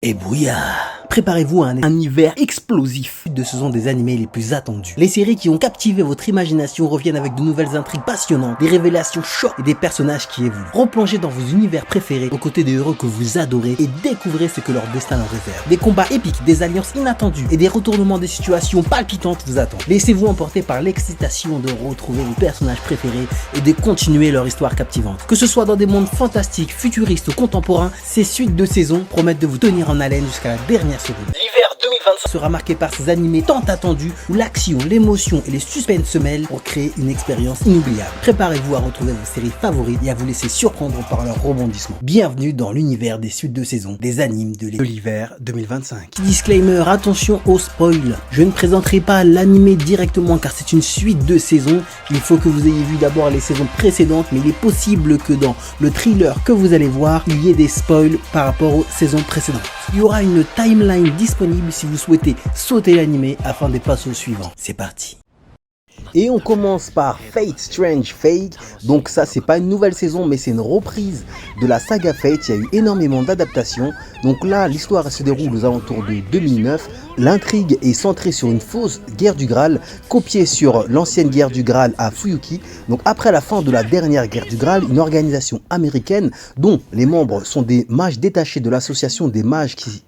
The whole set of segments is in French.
Et brouillard. Préparez-vous à un hiver explosif. De ce sont des animés les plus attendus. Les séries qui ont captivé votre imagination reviennent avec de nouvelles intrigues passionnantes, des révélations chocs et des personnages qui évoluent. Replongez dans vos univers préférés aux côtés des héros que vous adorez et découvrez ce que leur destin leur réserve. Des combats épiques, des alliances inattendues et des retournements de situations palpitantes vous attendent. Laissez-vous emporter par l'excitation de retrouver vos personnages préférés et de continuer leur histoire captivante. Que ce soit dans des mondes fantastiques, futuristes ou contemporains, ces suites de saisons promettent de vous tenir en haleine jusqu'à la dernière seconde. L'hiver 2025 sera marqué par ces animés tant attendus où l'action, l'émotion et les suspens se mêlent pour créer une expérience inoubliable. Préparez-vous à retrouver vos séries favorites et à vous laisser surprendre par leurs rebondissements. Bienvenue dans l'univers des suites de saison des animes de l'hiver 2025. Disclaimer, attention au spoil. Je ne présenterai pas l'animé directement car c'est une suite de saisons. Il faut que vous ayez vu d'abord les saisons précédentes, mais il est possible que dans le thriller que vous allez voir, il y ait des spoils par rapport aux saisons précédentes. Il y aura une timeline disponible si vous souhaitez sauter l'animé afin de passer au suivant. C'est parti. Et on commence par Fate Strange Fate. Donc ça, c'est pas une nouvelle saison, mais c'est une reprise de la saga Fate. Il y a eu énormément d'adaptations. Donc là, l'histoire se déroule aux alentours de 2009. L'intrigue est centrée sur une fausse guerre du Graal, copiée sur l'ancienne guerre du Graal à Fuyuki. Donc après la fin de la dernière guerre du Graal, une organisation américaine dont les membres sont des mages détachés de l'association des mages qui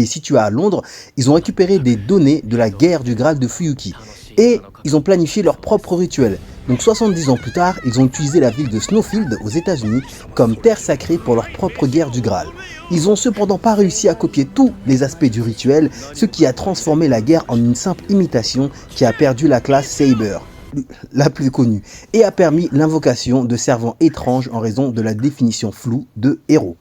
est située à Londres, ils ont récupéré des données de la guerre du Graal de Fuyuki. Et ils ont planifié leur propre rituel. Donc 70 ans plus tard, ils ont utilisé la ville de Snowfield aux États-Unis comme terre sacrée pour leur propre guerre du Graal. Ils ont cependant pas réussi à copier tous les aspects du rituel, ce qui a transformé la guerre en une simple imitation qui a perdu la classe Saber, la plus connue, et a permis l'invocation de servants étranges en raison de la définition floue de héros.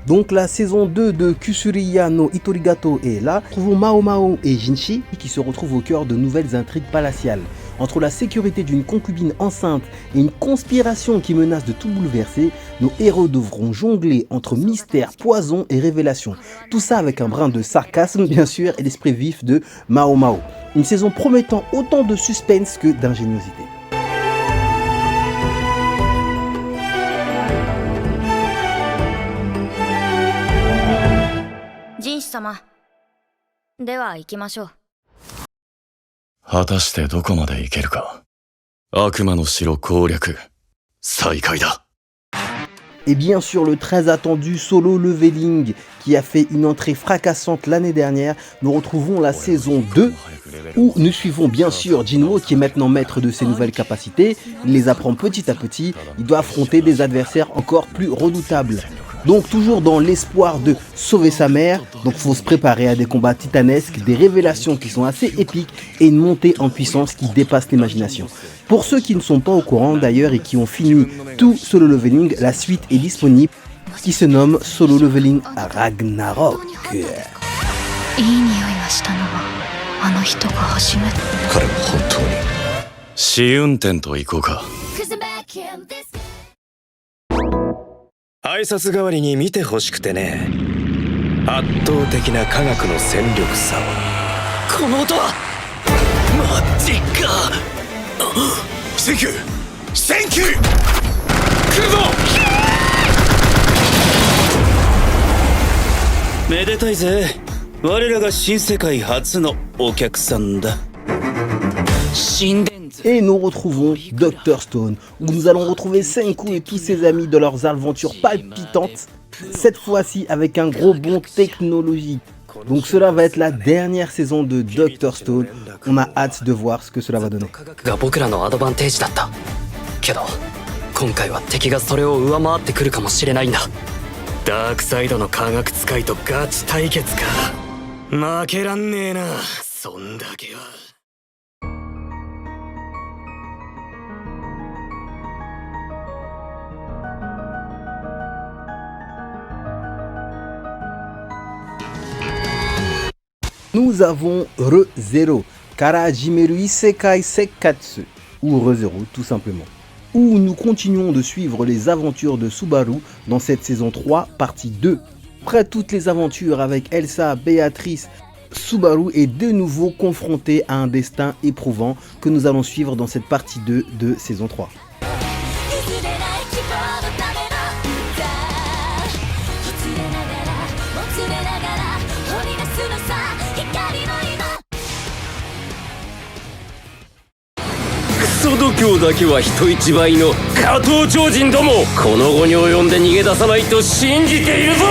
Donc la saison 2 de Kusuriya no Itorigato est là. Trouvons Mao Mao et Jinshi qui se retrouvent au cœur de nouvelles intrigues palatiales. Entre la sécurité d'une concubine enceinte et une conspiration qui menace de tout bouleverser, nos héros devront jongler entre mystère, poison et révélation. Tout ça avec un brin de sarcasme bien sûr et l'esprit vif de Mao Mao. Une saison promettant autant de suspense que d'ingéniosité. Jinshi-sama. では行きましょう。果たしてどこまで行けるか。悪魔の城攻略再開だ。Et bien sûr le très attendu Solo Leveling qui a fait une entrée fracassante l'année dernière. Nous retrouvons la saison 2 où nous suivons bien sûr Jinwo qui est maintenant maître de ses nouvelles capacités. Il les apprend petit à petit. Il doit affronter des adversaires encore plus redoutables. Donc toujours dans l'espoir de sauver sa mère, donc faut se préparer à des combats titanesques, des révélations qui sont assez épiques et une montée en puissance qui dépasse l'imagination. Pour ceux qui ne sont pas au courant d'ailleurs et qui ont fini tout Solo Leveling, la suite est disponible qui se nomme Solo Leveling Ragnarok. 彼も本当に試運転と行こうか。挨拶代わりに見てほしくてね。圧倒的な科学の戦力差を。この音はマジか。センキューセンキュー来るぞ。めでたいぜ。我らが新世界初のお客さんだ。Et nous retrouvons Dr Stone, où nous allons retrouver Senku et tous ses amis dans leurs aventures palpitantes, cette fois-ci avec un gros bond technologique. Donc cela va être la dernière saison de Dr Stone, on a hâte de voir ce que cela va donner. けど今回は敵がそれを上回ってくるかもしれないんだ。ダークサイドの科学使いとガチ対決か。負けらんねえな、そんだけは。Nous avons Re:Zero, Karajimeru Isekai Sekkatsu, ou Re:Zero tout simplement, où nous continuons de suivre les aventures de Subaru dans cette saison 3, partie 2. Après toutes les aventures avec Elsa, Béatrice, Subaru est de nouveau confronté à un destin éprouvant que nous allons suivre dans cette partie 2 de saison 3. 譲れない希望のためのほつれながらもつれながら織り出すのさ光の今クソ度胸だけは人一倍の加藤超人ども、この後に及んで逃げ出さないと信じているぞ。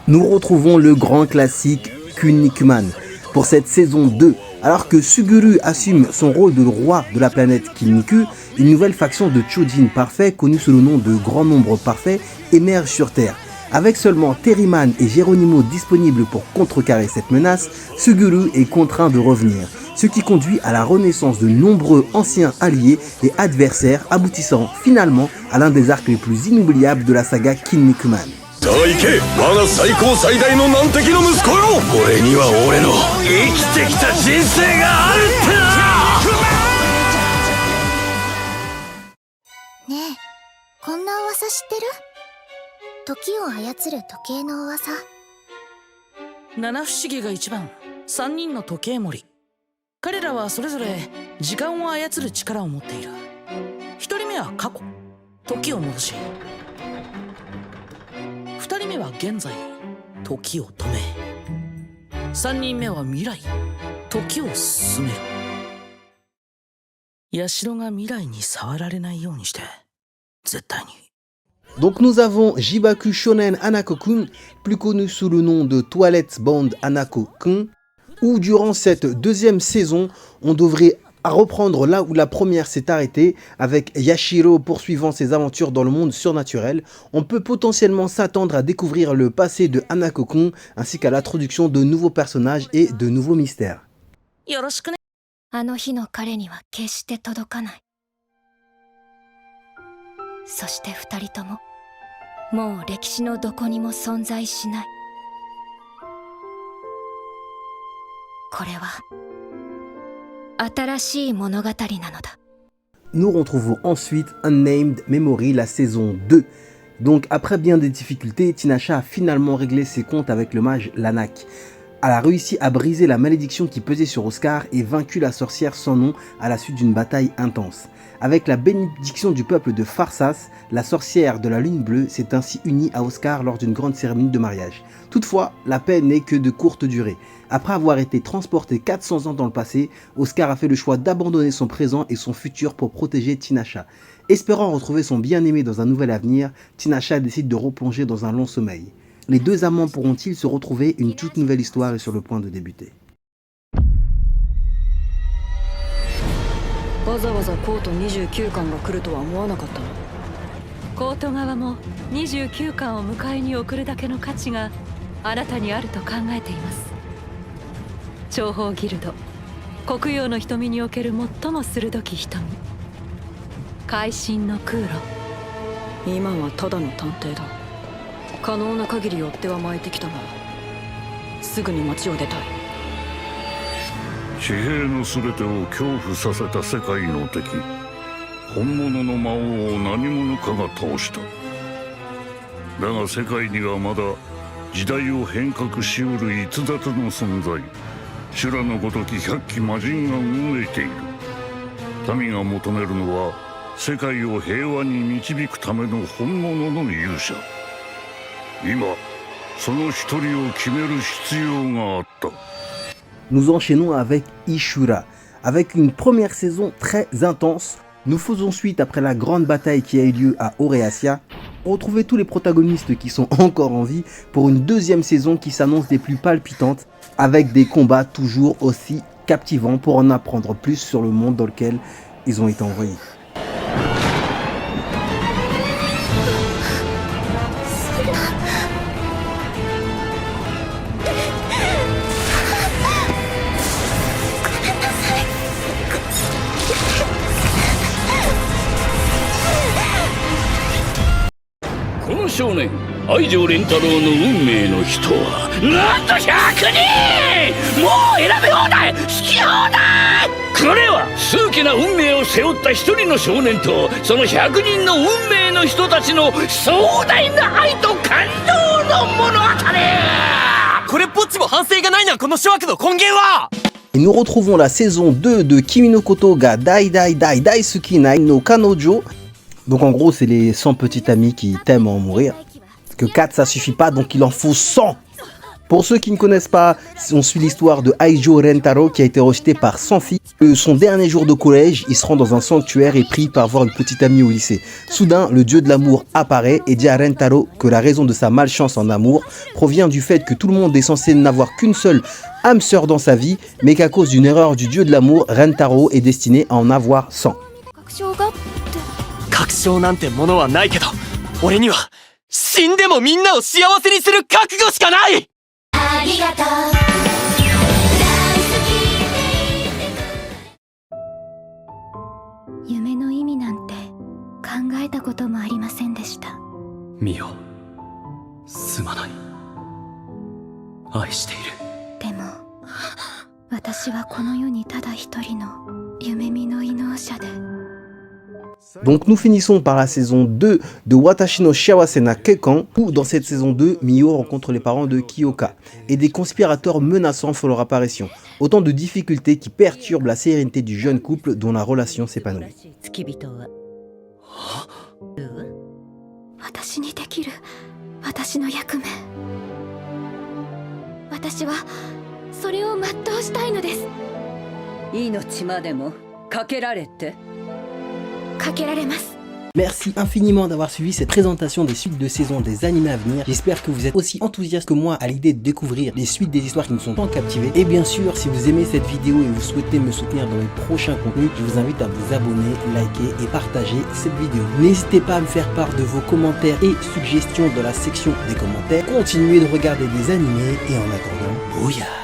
Nous retrouvons le grand classique Kinnikuman pour cette saison 2. Alors que Suguru assume son rôle de roi de la planète Kinniku, une nouvelle faction de Chojin parfaits, connue sous le nom de Grand Nombre Parfait, émerge sur Terre. Avec seulement Terriman et Geronimo disponibles pour contrecarrer cette menace, Suguru est contraint de revenir, ce qui conduit à la renaissance de nombreux anciens alliés et adversaires, aboutissant finalement à l'un des arcs les plus inoubliables de la saga Kinnikuman. さあ行け、我が最高最大の難敵の息子よ。俺には俺の生きてきた人生があるってな。ねえこんな噂知ってる？時を操る時計の噂。七不思議が一番、三人の時計森。彼らはそれぞれ時間を操る力を持っている。一人目は過去、時を戻し、二人目は現在、時を止め、三人目は未来、時を進める。社が未来に触られないようにして、絶対に。 Donc nous avons Jibaku Shonen Hanako-kun, plus connu sous le nom de Toilette Bond Hanako-kun, où durant cette deuxième saison, on devrait reprendre là où la première s'est arrêtée, avec Yashiro poursuivant ses aventures dans le monde surnaturel. On peut potentiellement s'attendre à découvrir le passé de Hanako-kun, ainsi qu'à l'introduction de nouveaux personnages et de nouveaux mystères. よろしくね。あの日の彼には決して届かない。そして二人とももう歴史のどこにも存在しない。これは新しい物語なのだ。 Nous retrouvons ensuite Unnamed Memory, la saison 2. Donc après bien des difficultés, Tinasha a finalement réglé ses comptes avec le mage Lanak. Elle a réussi à briser la malédiction qui pesait sur Oscar et vaincu la sorcière sans nom à la suite d'une bataille intense. Avec la bénédiction du peuple de Farsas, la sorcière de la lune bleue s'est ainsi unie à Oscar lors d'une grande cérémonie de mariage. Toutefois, la paix n'est que de courte durée. Après avoir été transporté 400 ans dans le passé, Oscar a fait le choix d'abandonner son présent et son futur pour protéger Tinasha. Espérant retrouver son bien-aimé dans un nouvel avenir, Tinasha décide de replonger dans un long sommeil. Les deux amants pourront-ils se retrouver? Une toute nouvelle histoire est sur le point de débuter. わざわざコート29巻が来るとは思わなかったの。コート側も29巻を迎えに送るだけの価値があなたにあると考えています。諜報ギルド、黒曜の瞳における最も鋭き瞳、会心の空路。今はただの探偵だ。可能な限り追っては巻いてきたが、すぐに町を出たい。地平の全てを恐怖させた世界の敵、本物の魔王を何者かが倒した。だが世界にはまだ時代を変革しうる逸脱の存在、修羅のごとき百鬼魔人がうごめいている。民が求めるのは世界を平和に導くための本物の勇者。今その一人を決める必要があった。 Nous enchaînons avec Ishura. Avec une première saison très intense, nous faisons suite après la grande bataille qui a eu lieu à Oreasia. Retrouvez tous les protagonistes qui sont encore en vie pour une deuxième saison qui s'annonce des plus palpitantes, avec des combats toujours aussi captivants pour en apprendre plus sur le monde dans lequel ils ont été envoyés. この少年愛情連太郎の運命の人はなんと100人。もう選び放題、好き放題。これは数奇な運命を背負った一人の少年とその100人の運命の人たちの壮大な愛と感動の物語。Et nous retrouvons la saison 2 de Kimi no Koto ga Dai Dai Dai Daisuki Nai no Kanojo. Donc en gros, c'est les 100 petits amis qui t'aiment en mourir. Parce que 4 ça suffit pas, donc il en faut 100. Pour ceux qui ne connaissent pas, on suit l'histoire de Aijo Rentaro qui a été rejeté par 100 filles. Son dernier jour de collège, il se rend dans un sanctuaire et prie par voir une petite amie au lycée. Soudain, le dieu de l'amour apparaît et dit à Rentaro que la raison de sa malchance en amour provient du fait que tout le monde est censé n'avoir qu'une seule âme sœur dans sa vie, mais qu'à cause d'une erreur du dieu de l'amour, Rentaro est destiné à en avoir 100. 確証なんてものはないけど、俺には死んでもみんなを幸せにする覚悟しかない。ありがとう大好き夢の意味なんて考えたこともありませんでした。ミオ、すまない。愛している。でも私はこの世にただ一人の夢見の異能者で。 Donc nous finissons par la saison 2 de Watashi no Shiawase na Kekan, où dans cette saison 2, Mio rencontre les parents de Kyoka, et des conspirateurs menaçants font leur apparition. Autant de difficultés qui perturbent la sérénité du jeune couple dont la relation s'épanouit. 私にできる私の役目。私はそれを全うしたいのです。命までもかけられて。 かけられます。 Merci infiniment d'avoir suivi cette présentation des suites de saison des animés à venir. J'espère que vous êtes aussi enthousiaste que moi à l'idée de découvrir les suites des histoires qui nous sont tant captivées. Et bien sûr, si vous aimez cette vidéo et vous souhaitez me soutenir dans mes prochains contenus, je vous invite à vous abonner, liker et partager cette vidéo. N'hésitez pas à me faire part de vos commentaires et suggestions dans la section des commentaires. Continuez de regarder des animés et en attendant, bouya!